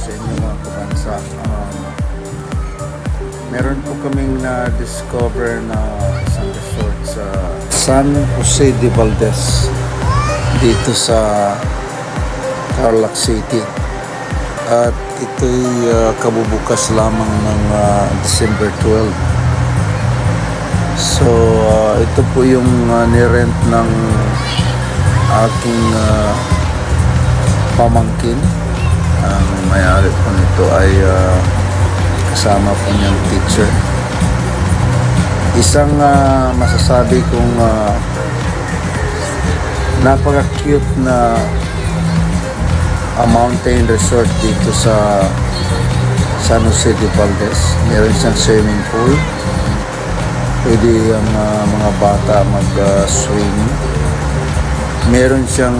sa inyo mga kabansa. Meron po kaming na-discover na isang resort sa San Jose de Valdez dito sa Tarlac City. At ito'y kabubukas lamang ng December 12. So ito po yung nirent ng aking pamangkin. Ang may-ari po nito ay kasama po niyang teacher. Isang masasabi kong napaka-cute na mountain resort dito sa San Jose de Valdez. Meron siyang swimming pool. Pwede ang mga bata mag-swimming. Meron siyang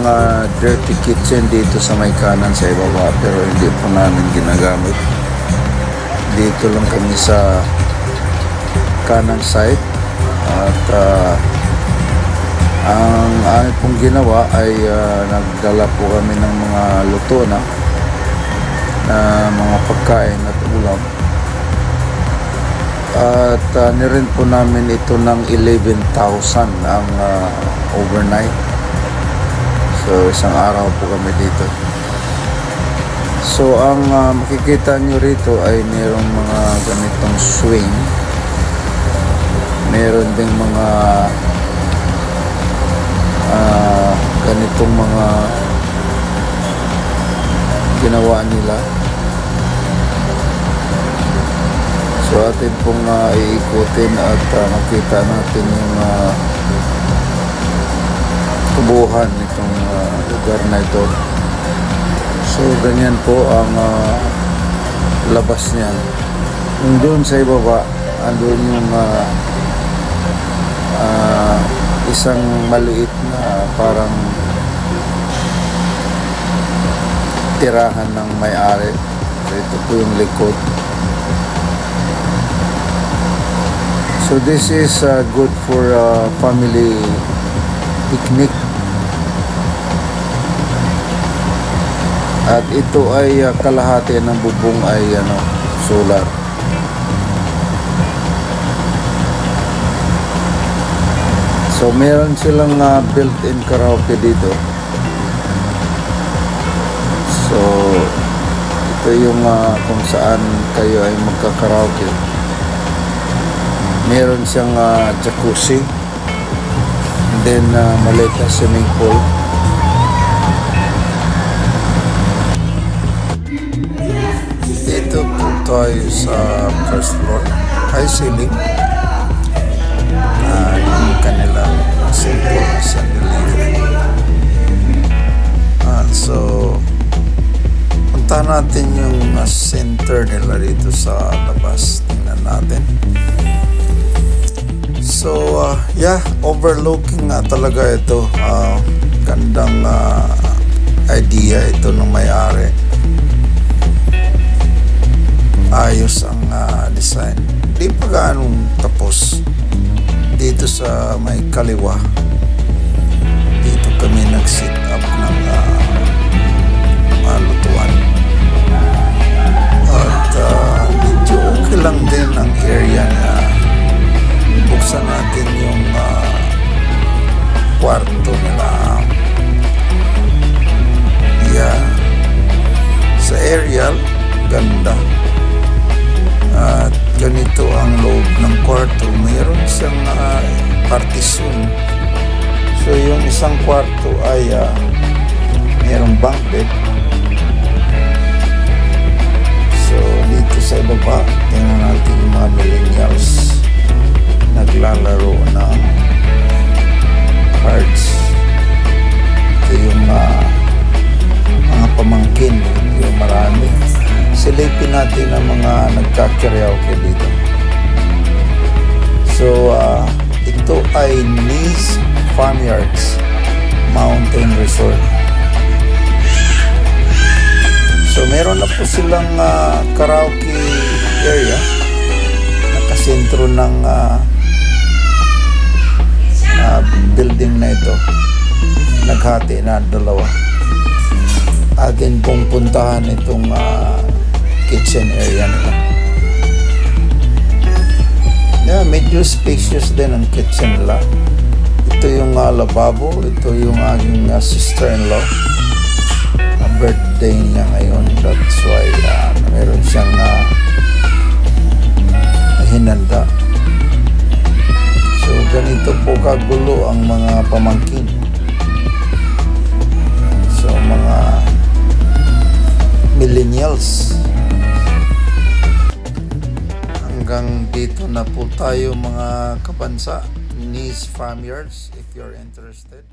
dirty kitchen dito sa may kanan sa ibaba, pero hindi po namin ginagamit. Dito lang kami sa kanang side. At ang amin pong ginawa ay nagdala po kami ng mga luto na mga pagkain at ulam. At nirent po namin ito ng 11,000 ang overnight. So isang araw po kami dito. So ang makikita nyo rito ay mayroong mga ganitong swing. Meron ding mga ganitong mga ginawa nila. So atin pong iikutin at makita natin yung tubuhan nitong lugar na ito. So ganyan po ang labas niyan. Yung doon sa ibaba, andun yung isang maliit na parang tirahan ng may-ari. So ito po yung likod. So this is good for family picnic. At ito ay kalahati ng bubong ay solar. So meron silang built-in karaoke dito. So ito yung kung saan kayo ay magka-karaoke. Meron siyang jacuzzi. Then maliit na swimming pool. Dito po tayo sa first floor. High ceiling. Yung kanilang simple sa delivery. So punta natin yung center nila dito sa labas. Tingnan natin. So yeah, overlooking talaga ito. Gandang idea ito ng may-ari. Ayos ang design. Di pa gaanong tapos. Dito sa may kaliwa, dito kami nag-sit up ng lutuan. At medyo okay lang din ang area na buksan natin yung kwarto nila. Yeah. Sa aerial, ganda. At ganito ang loob ng kwarto. Mayroon siyang partition. So yung isang kwarto ay mayroong bunk bed. So dito sa ibaba, tingnan natin yung mga millennials naglalaro ng cards. Ito yung mga pamangkin, yung marami. Silipin natin ang mga nagkakaraoke dito. So ito ay Nice Farmyards Mountain Resort. So meron na po silang karaoke area. Nakasentro ng building na ito. Naghati na dalawa. Atin pong puntahan itong kitchen area nila. Yeah, medyo spacious din ang kitchen nila. Ito yung lababo. Ito yung aking sister-in-law. Birthday niya ngayon. That's why meron siyang hinanda. So ganito po kagulo ang mga pamangkin. So mga millennials. Hanggang dito na po tayo mga kabansa. Nice Farm Yards if you're interested.